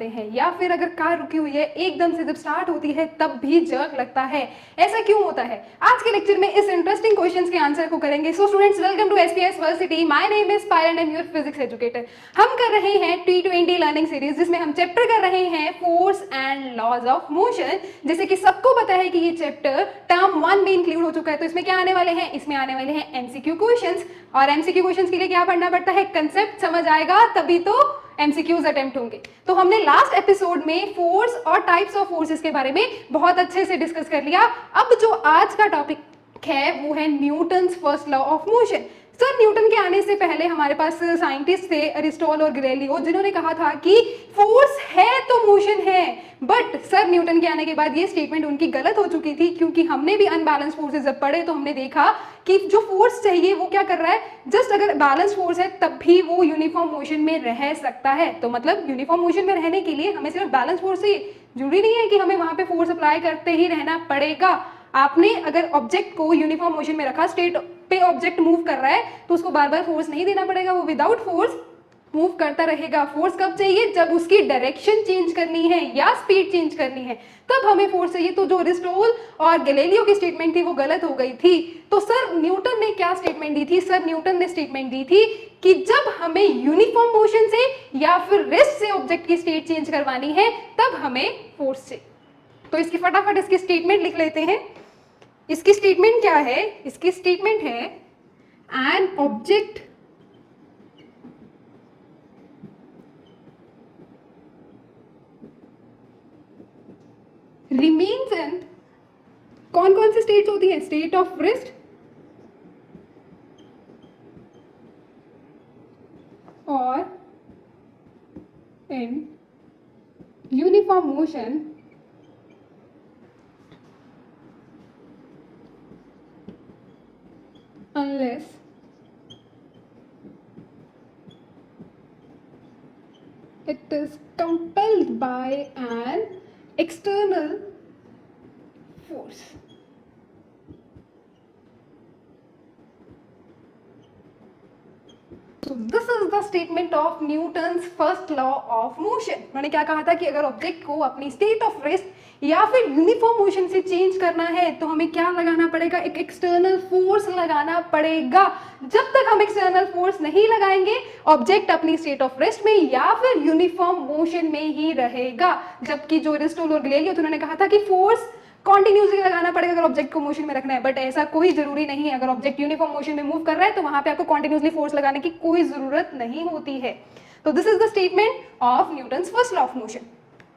जाते हैं, या फिर अगर कार रुकी हुई है एकदम से जब स्टार्ट होती है तब भी जर्क लगता है, ऐसा क्यों होता है? आज के लेक्चर में इस इंटरेस्टिंग क्वेश्चंस के आंसर को करेंगे। So students, welcome to SPS Varsity. My name is Payal and I am your physics educator. हम कर रहे हैं T20 लर्निंग सीरीज, जिसमें हम चैप्टर कर रहे हैं force and laws of motion. जैसे कि सबको पता है कि ये चैप्टर टर्म 1 में इंक्लूड हो चुका है, तो इसमें क्या आने वाले हैं? इसमें आने वाले हैं एमसीक्यू क्वेश्चंस। और एमसीक्यू क्वेश्चंस के लिए क्या पढ़ना पड़ता है? कंसेप्ट समझ आएगा तभी तो एमसीक्यूज अटेम्प्ट होंगे। तो हमने लास्ट एपिसोड में फोर्स और टाइप्स ऑफ फोर्सेस के बारे में बहुत अच्छे से डिस्कस कर लिया। अब जो आज का टॉपिक है वो है Newton's first law of motion. Sir Newton के आने से पहले हमारे पास साइंटिस्ट थे अरिस्टोटल और गैलीलियो, जिन्होंने कहा था कि फोर्स है तो मोशन है। बट सर न्यूटन के आने के बाद ये स्टेटमेंट उनकी गलत हो चुकी थी, क्योंकि हमने भी अनबैलेंस फोर्सेस जब पढ़े तो हमने देखा कि जो फोर्स चाहिए वो क्या कर रहा है, जस्ट अगर बैलेंस फोर्स है तब भी वो यूनिफॉर्म मोशन में रह सकता है। तो मतलब यूनिफॉर्म मोशन में रहने के लिए हमें सिर्फ बैलेंस फोर्स ही, जरूरी नहीं है कि हमें वहां पे फोर्स अप्लाई करते ही रहना पड़ेगा। आपने अगर ऑब्जेक्ट को यूनिफॉर्म मोशन में रखा, स्टेट पे ऑब्जेक्ट मूव कर रहा है, तो उसको बार बार फोर्स नहीं देना पड़ेगा, वो विदाउट फोर्स मूव करता रहेगा। फोर्स कब चाहिए? जब उसकी डायरेक्शन चेंज करनी है या स्पीड चेंज करनी है, तब हमें फोर्स चाहिए। तो जो अरिस्टोटल और गैलीलियो की स्टेटमेंट थी वो गलत हो गई थी। तो सर न्यूटन ने क्या स्टेटमेंट दी थी? सर न्यूटन ने स्टेटमेंट दी थी कि जब हमें यूनिफॉर्म मोशन से या फिर रेस्ट से ऑब्जेक्ट की स्टेट चेंज करवानी है तब हमें फोर्स चाहिए। तो इसकी फटाफट इसकी स्टेटमेंट लिख लेते हैं। इसकी स्टेटमेंट क्या है? इसकी स्टेटमेंट है एन ऑब्जेक्ट रिमेन्स इन, कौन कौन सी स्टेट्स होती है? स्टेट ऑफ रेस्ट और in uniform motion unless it is compelled by an external force. So this is the statement of Newton's first law of motion. मैंने क्या कहा था कि अगर ऑब्जेक्ट को अपनी स्टेट ऑफ रेस्ट या फिर यूनिफॉर्म मोशन से चेंज करना है तो हमें क्या लगाना पड़ेगा? एक एक्सटर्नल फोर्स लगाना पड़ेगा। जब तक हम एक्सटर्नल फोर्स नहीं लगाएंगे, ऑब्जेक्ट अपनी स्टेट ऑफ रेस्ट में या फिर यूनिफॉर्म मोशन में ही रहेगा। जबकि जो अरिस्टोटल और गैलीलियो उन्होंने कहा था कि फोर्स कॉन्टिन्यूसली लगाना पड़ेगा अगर ऑब्जेक्ट को मोशन में रखना है। बट ऐसा कोई जरूरी नहीं है। अगर ऑब्जेक्ट यूनिफॉर्म मोशन में मूव कर रहा है तो वहां पे आपको कॉन्टिन्यूसली फोर्स लगाने की कोई जरूरत नहीं होती है। तो this is the statement of Newton's first law of motion.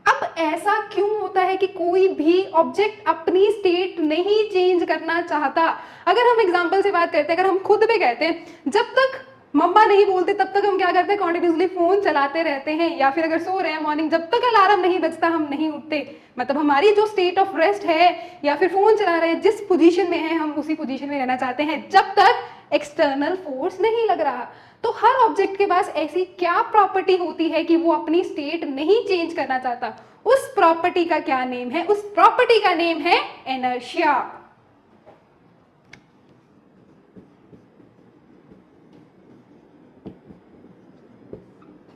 अब ऐसा क्यों होता है कि कोई भी ऑब्जेक्ट अपनी स्टेट नहीं चेंज करना चाहता? अगर हम एग्जांपल से बात करते हैं, अगर हम खुद पे कहते हैं जब तक मम्मा नहीं बोलते तब तक हम क्या करते हैं? कॉन्टिन्यूसली फोन चलाते रहते हैं। या फिर अगर सो रहे हैं मॉर्निंग, जब तक अलार्म नहीं बजता हम नहीं उठते। मतलब हमारी जो स्टेट ऑफ रेस्ट है या फिर फोन चला रहे हैं, जिस पोजीशन में है हम उसी पोजीशन में रहना चाहते हैं जब तक एक्सटर्नल फोर्स नहीं लग रहा। तो हर ऑब्जेक्ट के पास ऐसी क्या प्रॉपर्टी होती है कि वो अपनी स्टेट नहीं चेंज करना चाहता? उस प्रॉपर्टी का क्या नेम है? उस प्रॉपर्टी का नेम है इनर्शिया।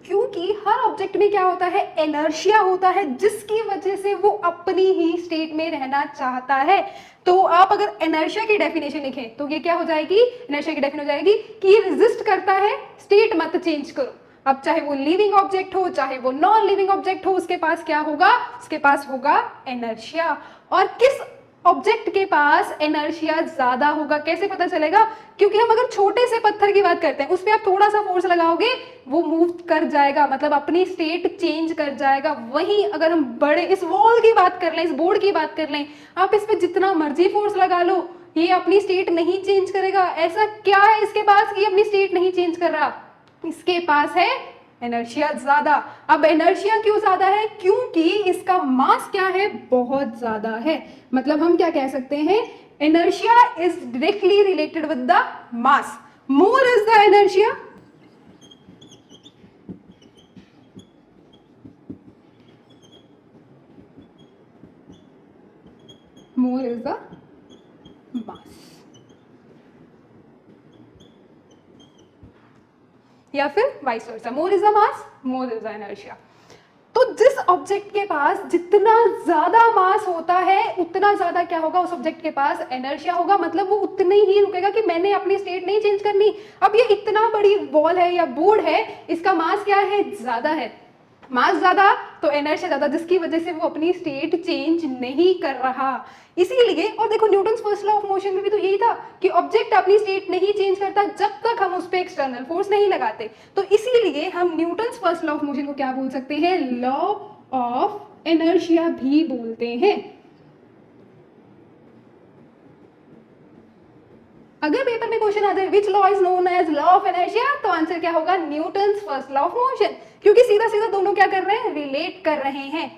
क्योंकि हर ऑब्जेक्ट में क्या होता है? इनर्शिया होता है, जिसकी वजह से वो अपनी ही स्टेट में रहना चाहता है। तो आप अगर इनर्शिया की डेफिनेशन लिखें तो ये क्या हो जाएगी? इनर्शिया की डेफिनेशन हो जाएगी कि ये रेजिस्ट करता है, स्टेट मत चेंज करो। अब चाहे वो लिविंग ऑब्जेक्ट हो चाहे वो नॉन लिविंग ऑब्जेक्ट हो, उसके पास क्या होगा? उसके पास होगा इनर्शिया। और किस ऑब्जेक्ट के पास इनर्शिया ज्यादा होगा कैसे पता चलेगा? क्योंकि हम अगर छोटे से पत्थर की बात करते हैं, उस पर आप थोड़ा सा फोर्स लगाओगे वो मूव कर जाएगा, मतलब अपनी स्टेट चेंज कर जाएगा। वहीं अगर हम बड़े इस वॉल की बात कर लें, इस बोर्ड की बात कर लें, आप इस पे जितना मर्जी फोर्स लगा लो, ये अपनी स्टेट नहीं चेंज करेगा। ऐसा क्या है इसके पास कि अपनी स्टेट नहीं चेंज कर रहा? इसके पास है इनर्शिया ज्यादा। अब इनर्शिया क्यों ज्यादा है? क्योंकि इसका मास क्या है? बहुत ज्यादा है। मतलब हम क्या कह सकते हैं? Inertia is directly related with the mass. More is the inertia, more is the mass. या फिर vice versa, more is the mass, more is the inertia. तो जिस ऑब्जेक्ट के पास जितना ज्यादा मास होता है उतना ज्यादा क्या होगा, उस ऑब्जेक्ट के पास इनर्शिया होगा, मतलब वो उतने ही रुकेगा कि मैंने अपनी स्टेट नहीं चेंज करनी। अब ये इतना बड़ी बॉल है या बोर्ड है, इसका मास क्या है, ज्यादा है, मास ज्यादा तो इनर्शिया ज्यादा, जिसकी वजह से वो अपनी स्टेट चेंज नहीं कर रहा। इसीलिए, और देखो Newton's first law of motion में भी तो यही था कि ऑब्जेक्ट अपनी स्टेट नहीं चेंज करता जब तक हम उस पर एक्सटर्नल फोर्स नहीं लगाते। तो इसीलिए हम Newton's first law of motion को क्या बोल सकते हैं, लॉ ऑफ इनर्शिया भी बोलते हैं। अगर पेपर में क्वेश्चन आ जाए which law is known as law of inertia, तो आंसर क्या होगा, Newton's first law of motion, क्योंकि सीधा सीधा दोनों क्या कर रहे हैं, रिलेट कर रहे हैं।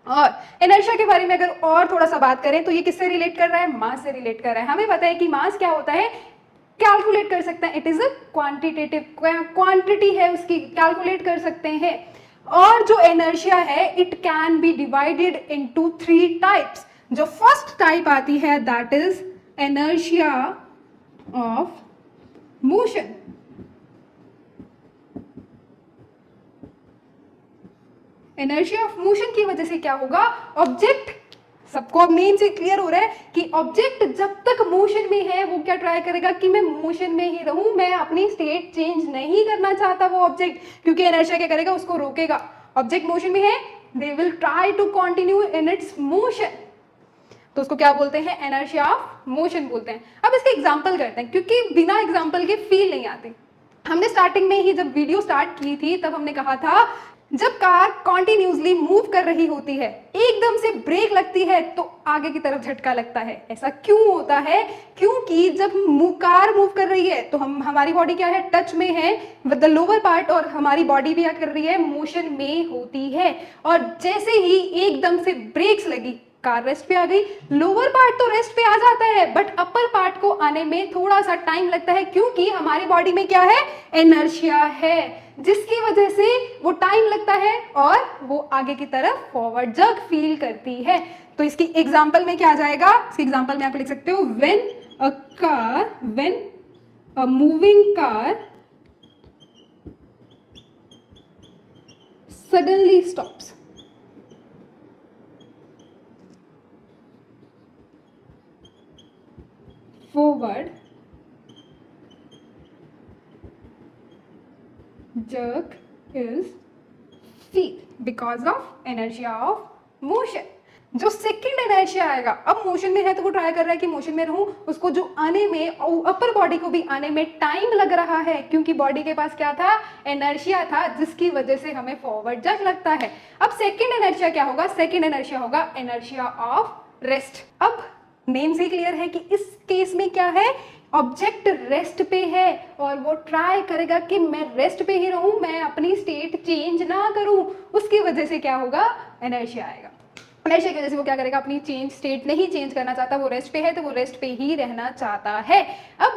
और इनर्शिया के बारे में अगर और थोड़ा सा बात करें तो ये किससे रिलेट कर रहा है, मास से रिलेट कर रहा है। हमें पता है कि मास क्या होता है, कैलकुलेट कर सकते हैं, it is a quantitative quantity है उसकी, कैलकुलेट कर सकते हैं। और जो इनर्शिया है it can be divided into 3 types. जो फर्स्ट टाइप आती है that is inertia of motion. Inertia of motion की वजह से क्या होगा, ऑब्जेक्ट, सबको अब नेम से क्लियर हो रहा है कि ऑब्जेक्ट जब तक मोशन में है वो क्या ट्राई करेगा कि मैं मोशन में ही रहूं, मैं अपनी स्टेट चेंज नहीं करना चाहता वो ऑब्जेक्ट, क्योंकि इनर्शिया क्या करेगा, उसको रोकेगा। ऑब्जेक्ट मोशन में है, they will try to continue in its motion, तो उसको क्या बोलते हैं, इनर्शिया ऑफ मोशन बोलते हैं। अब इसके एग्जांपल करते हैं, क्योंकि बिना एग्जांपल के फील नहीं आती। हमने स्टार्टिंग में ही जब वीडियो स्टार्ट की थी तब हमने कहा था जब कार कॉन्टिन्यूसली मूव कर रही होती है, एकदम से ब्रेक लगती है तो आगे की तरफ झटका लगता है। ऐसा क्यों होता है, क्योंकि जब कार मूव कर रही है तो हमारी बॉडी क्या है, टच में है विद द लोअर पार्ट, और हमारी बॉडी भी क्या कर रही है, मोशन में होती है। और जैसे ही एकदम से ब्रेक्स लगी, कार रेस्ट पे आ गई, लोअर पार्ट तो रेस्ट पे आ जाता है बट अपर पार्ट को आने में थोड़ा सा टाइम लगता है, क्योंकि हमारी बॉडी में क्या है, इनर्शिया है, जिसकी वजह से वो टाइम लगता है और वो आगे की तरफ फॉरवर्ड जर्क फील करती है। तो इसकी एग्जांपल में क्या आ जाएगा, इसकी एग्जांपल में आप लिख सकते हो when a moving car suddenly stops. Forward jerk is feel because of inertia of motion। जो सेकंड इनर्शिया आएगा, अब मोशन में है तो वो ट्राई कर रहा है कि मोशन में रहूं, उसको जो आने में, अपर बॉडी को भी आने में टाइम लग रहा है, क्योंकि बॉडी के पास क्या था, इनर्शिया था, जिसकी वजह से हमें फॉरवर्ड जर्क लगता है। अब सेकंड इनर्शिया क्या होगा, सेकंड इनर्शिया होगा इनर्शिया ऑफ रेस्ट। अब नेम से क्लियर है कि इस केस में क्या है, ऑब्जेक्ट रेस्ट पे है और वो ट्राई करेगा कि मैं रेस्ट पे ही रहूं, मैं अपनी स्टेट चेंज ना करूं, उसकी वजह से क्या होगा, इनर्शिया आएगा। इनर्शिया की वजह से वो क्या करेगा, अपनी स्टेट नहीं चेंज करना चाहता, वो रेस्ट पे है तो वो रेस्ट पे ही रहना चाहता है। अब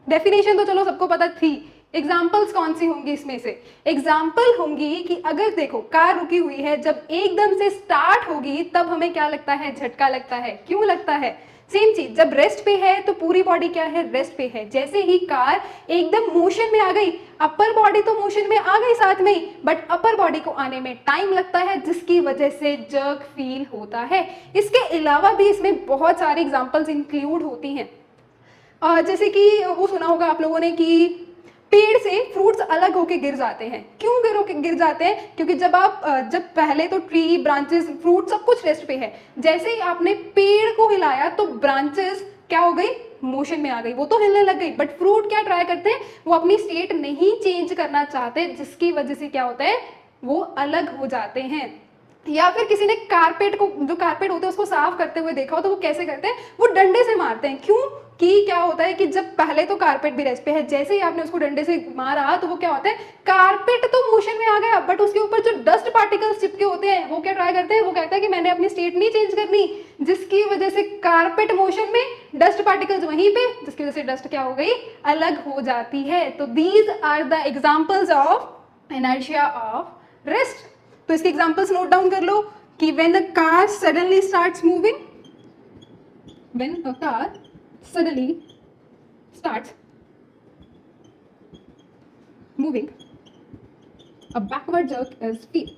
डेफिनेशन तो चलो सबको पता थी, एग्जाम्पल्स कौन सी होंगी इसमें से, एग्जाम्पल होंगी कि अगर देखो कार रुकी हुई है, जब एकदम से स्टार्ट होगी तब हमें क्या लगता है, झटका लगता है। क्यों लगता है, सेम चीज, जब रेस्ट पे है तो पूरी बॉडी क्या है, रेस्ट पे है। जैसे ही कार एकदम मोशन में आ गई, अपर बॉडी तो मोशन में आ गई साथ में ही, बट अपर बॉडी को आने में टाइम लगता है, जिसकी वजह से जर्क फील होता है। इसके अलावा भी इसमें बहुत सारी एग्जाम्पल्स इंक्लूड होती हैं, जैसे कि वो सुना होगा आप लोगों ने कि पेड़ से फ्रूट्स अलग होके गिर जाते हैं। क्यों गिर जाते हैं, क्योंकि जब पहले तो ट्री, ब्रांचेस, फ्रूट सब कुछ रेस्ट पे है, जैसे ही आपने पेड़ को हिलाया तो ब्रांचेस क्या हो गई, मोशन में आ गई, वो तो हिलने लग गई, बट फ्रूट क्या ट्राई करते हैं, वो अपनी स्टेट नहीं चेंज करना चाहते, जिसकी वजह से क्या होता है, वो अलग हो जाते हैं। या फिर किसी ने कारपेट को, जो कारपेट होते हैं उसको साफ करते हुए देखा हो, तो वो कैसे करते हैं, वो डंडे से मारते हैं। क्यों कि क्या होता है कि जब पहले तो कारपेट भी रेस्ट पे है, जैसे ही आपने उसको डंडे से मारा तो वो क्या होता है, कारपेट तो मोशन में आ गया, बट उसके ऊपर जो डस्ट पार्टिकल्स चिपके होते हैं वो क्या ट्राई करते हैं, वो कहता है कि मैंने अपनी स्टेट नहीं चेंज करनी, जिसकी वजह से कारपेट मोशन में, डस्ट पार्टिकल्स वहीं पे, जिसकी वजह से डस्ट क्या हो गई, अलग हो जाती है। तो these are the examples of inertia of rest. तो इसके एग्जाम्पल्स नोट डाउन कर लो कि when a car suddenly starts moving, व्हेन अ कार suddenly starts moving, a backward jerk is feel,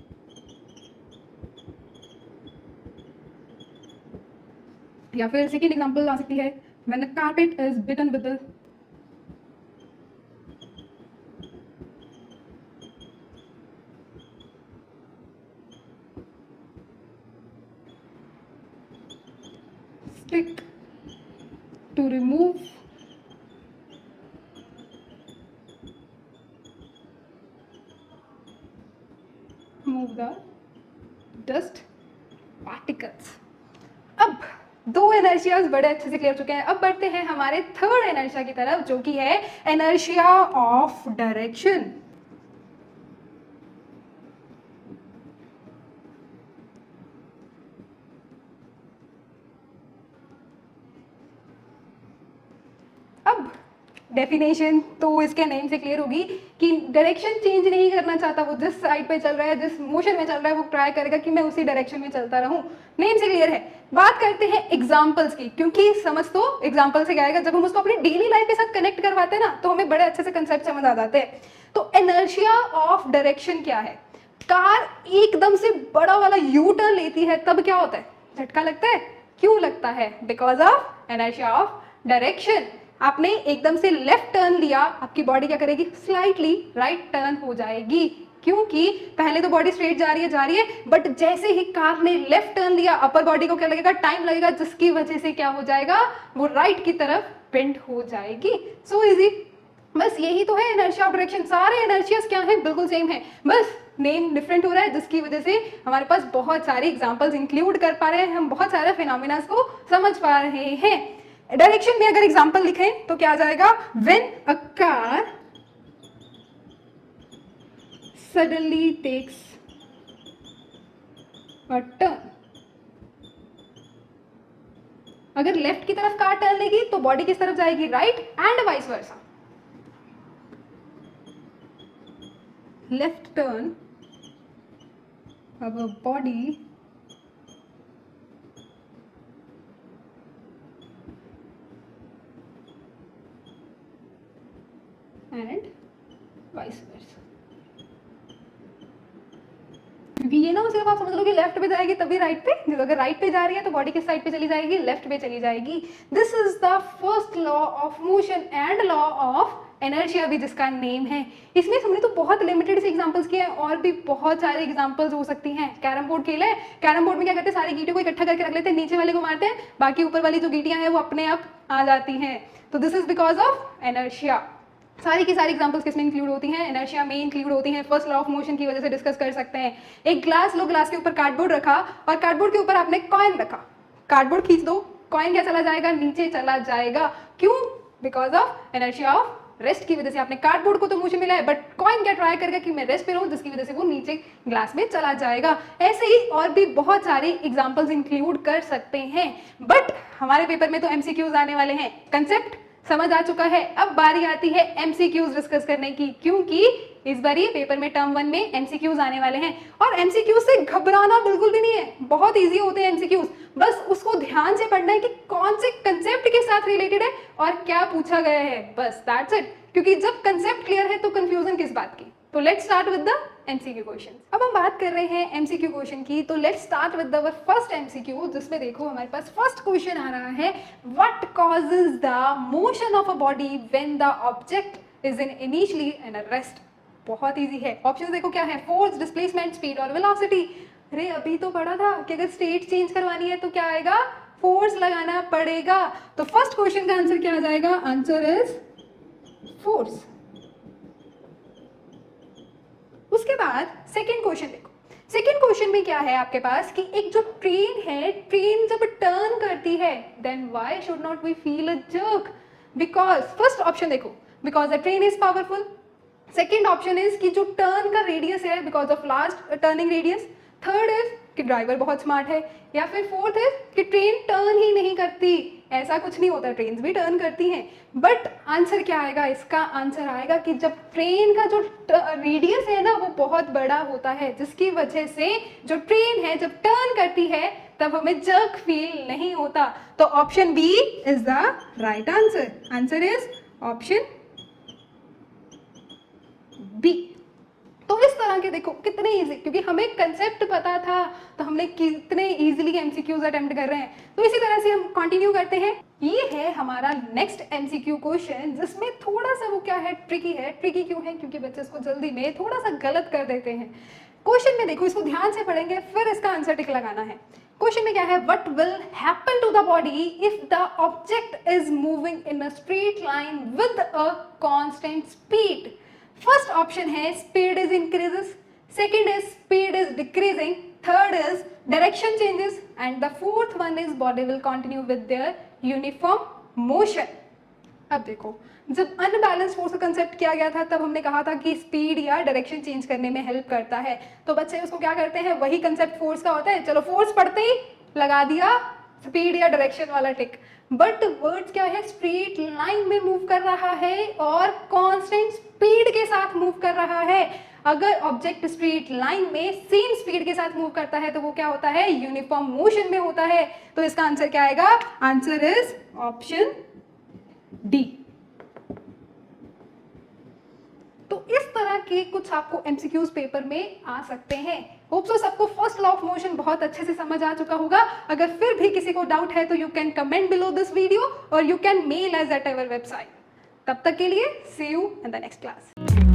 या फिर सेकेंड एग्जाम्पल आ सकती है when the carpet is beaten with the stick to remove the dust particles. अब दो इनर्शियाज बड़े अच्छे से क्लियर चुके हैं. अब बढ़ते हैं हमारे थर्ड इनर्शिया की तरफ, जो कि है इनर्शिया ऑफ डायरेक्शन. अब डेफिनेशन तो इसके नेम से क्लियर होगी कि डायरेक्शन चेंज नहीं करना चाहता. वो जिस साइड पे चल रहा है, जिस मोशन में चल रहा है, वो ट्राई करेगा कि मैं उसी डायरेक्शन में चलता रहूं. नेम से क्लियर है. बात करते हैं एग्जांपल्स की, क्योंकि समझ तो एग्जांपल से क्या आएगा, जब हम उसको अपनी डेली लाइफ के साथ कनेक्ट करवाते हैं ना, तो हमें बड़े अच्छे से कंसेप्ट समझ आ जाते हैं. तो इनर्शिया ऑफ डायरेक्शन क्या है? कार एकदम से बड़ा वाला यू टर्न लेती है, तब क्या होता है? झटका लगता है. क्यों लगता है? Because of inertia of direction. आपने एकदम से लेफ्ट टर्न लिया, आपकी बॉडी क्या करेगी? स्लाइटली राइट टर्न हो जाएगी, क्योंकि पहले तो बॉडी स्ट्रेट जा रही है, बट जैसे ही कार ने लेफ्ट टर्न लिया, अपर बॉडी को क्या लगेगा? टाइम लगेगा, जिसकी वजह से क्या हो जाएगा? वो राइट की तरफ बेंड हो जाएगी. So easy. बस यही तो है इनर्शिया ऑफ डायरेक्शन. सारे इनर्शियाज क्या है? बिल्कुल सेम है, बस नेम डिफरेंट हो रहा है, जिसकी वजह से हमारे पास बहुत सारे एग्जाम्पल्स इंक्लूड कर पा रहे हैं, हम बहुत सारे फिनोमिना को समझ पा रहे हैं. डायरेक्शन में अगर एग्जांपल लिखें तो क्या आ जाएगा? When a car suddenly takes a turn. अगर लेफ्ट की तरफ कार टर्न लेगी तो बॉडी किस तरफ जाएगी? Right, and vice versa. Left turn अब बॉडी एंड वाइस वर्सा. क्योंकि ये ना सिर्फ आप समझ लो कि लेफ्ट पे जाएगी तभी राइट पे, अगर राइट पे जा रही है तो बॉडी किस साइड पे चली जाएगी? लेफ्ट पे चली जाएगी. This is the first law of motion and law of inertia भी जिसका नेम है. इसमें हमने तो बहुत लिमिटेड से एग्जांपल्स किए हैं, और भी बहुत सारे एग्जांपल्स हो सकती हैं. कैरम बोर्ड खेला है, कैरम बोर्ड में क्या करते हैं? सारी गीटियों को इकट्ठा करके रख लेते हैं, नीचे वाले को मारते हैं, बाकी ऊपर वाली जो गीटियां हैं वो अपने आप आ जाती हैं. तो this is because of inertia. सारी की सारी एग्जांपल्स किसमें इंक्लूड होती हैं? इनर्शिया में इंक्लूड होती हैं. फर्स्ट लॉ ऑफ मोशन की वजह से डिस्कस कर सकते हैं. एक ग्लास लो, ग्लास के ऊपर कार्डबोर्ड रखा और कार्डबोर्ड के ऊपर आपने कॉइन रखा. कार्डबोर्ड खींच दो, कॉइन क्या चला जाएगा? नीचे चला जाएगा. क्यों? Because of inertia of rest की वजह से. आपने कार्डबोर्ड को तो मोशन मिला है, बट कॉइन क्या ट्राई करेगा कि मैं रेस्ट पे रहूं, जिसकी वजह से वो नीचे ग्लास में चला जाएगा. ऐसे ही और भी बहुत सारे एग्जांपल्स इंक्लूड कर सकते हैं. बट हमारे पेपर में तो एमसीक्यूज आने वाले हैं. कंसेप्ट समझ आ चुका है. अब बारी आती है एमसीक्यूज डिस्कस करने की, क्योंकि इस बार ये पेपर में टर्म 1 में एमसीक्यूज आने वाले हैं. और एमसीक्यूज से घबराना बिल्कुल भी नहीं है, बहुत इजी होते हैं एमसीक्यूज. बस उसको ध्यान से पढ़ना है कि कौन से कंसेप्ट के साथ रिलेटेड है और क्या पूछा गया है, बस दैट्स इट. क्योंकि जब कंसेप्ट क्लियर है तो कंफ्यूजन किस बात की. तो let's start with the MCQ question. अब हम बात कर रहे हैं एमसीक्यू क्वेश्चन की, तो let's start with our first MCQ, जिसमें देखो हमारे पास फर्स्ट क्वेश्चन आ रहा है. What causes the motion of a body when the object is in initially in a rest. बहुत इजी है. ऑप्शंस देखो क्या है? फोर्स, डिस्प्लेसमेंट, स्पीड और वेलोसिटी. अरे अभी तो पढ़ा था कि अगर स्टेट चेंज करवानी है तो क्या आएगा? फोर्स लगाना पड़ेगा. तो फर्स्ट क्वेश्चन का आंसर क्या आ जाएगा? Answer is force. उसके बाद सेकेंड क्वेश्चन देखो. सेकेंड क्वेश्चन में क्या है आपके पास कि एक जो ट्रेन है, ट्रेन जब टर्न करती है, then why should not we feel a jerk? Because first option देखो, because the train is powerful. Second option is कि जो टर्न का रेडियस है, because of large turning radius. Third is कि ड्राइवर बहुत स्मार्ट है. या फिर फोर्थ इज कि ट्रेन टर्न ही नहीं करती. ऐसा कुछ नहीं होता, ट्रेन भी टर्न करती हैं. बट आंसर क्या आएगा? इसका आंसर आएगा कि जब ट्रेन का जो रेडियस है ना वो बहुत बड़ा होता है, जिसकी वजह से जो ट्रेन है जब टर्न करती है तब हमें जर्क फील नहीं होता. तो option B is the right answer. Answer is option B. तो इस तरह के देखो कितने इजी, क्योंकि हमें कंसेप्ट पता था तो हमने कितने इजीली एमसीक्यूज अटेम्प्ट कर रहे हैं। तो इसी तरह से हम कंटिन्यू करते हैं। ये है हमारा नेक्स्ट एमसीक्यू क्वेश्चन, जिसमें थोड़ा सा वो क्या है, ट्रिकी है। ट्रिकी क्यों है? क्योंकि बच्चे इसको जल्दी में थोड़ा सा गलत कर देते हैं। क्वेश्चन में देखो, इसको ध्यान से पढ़ेंगे फिर इसका आंसर टिक लगाना है। क्वेश्चन में क्या है, what will happen to the body if the object is moving in a straight line with a constant speed. First option है speed is increases, second is speed is decreasing, third is direction changes and the fourth one is body will continue with their uniform motion. अब देखो, जब unbalance force का concept किया गया था तब हमने कहा था कि स्पीड या डायरेक्शन चेंज करने में हेल्प करता है। तो बच्चे उसको क्या करते हैं, वही कंसेप्ट फोर्स का होता है। चलो फोर्स पढ़ते ही लगा दिया स्पीड या डायरेक्शन वाला टिक। बट वर्ड्स क्या है, स्ट्रेट लाइन में मूव कर रहा है और कांस्टेंट स्पीड के साथ मूव कर रहा है। अगर ऑब्जेक्ट स्ट्रेट लाइन में सेम स्पीड के साथ मूव करता है तो वो क्या होता है, यूनिफॉर्म मोशन में होता है। तो इसका आंसर क्या आएगा, आंसर इज ऑप्शन डी। तो इस तरह के कुछ आपको एमसीक्यूज पेपर में आ सकते हैं। होप सो सबको फर्स्ट लॉ ऑफ मोशन बहुत अच्छे से समझ आ चुका होगा। अगर फिर भी किसी को डाउट है तो you can comment below this video और you can mail us at our website. तब तक के लिए see you in the next class.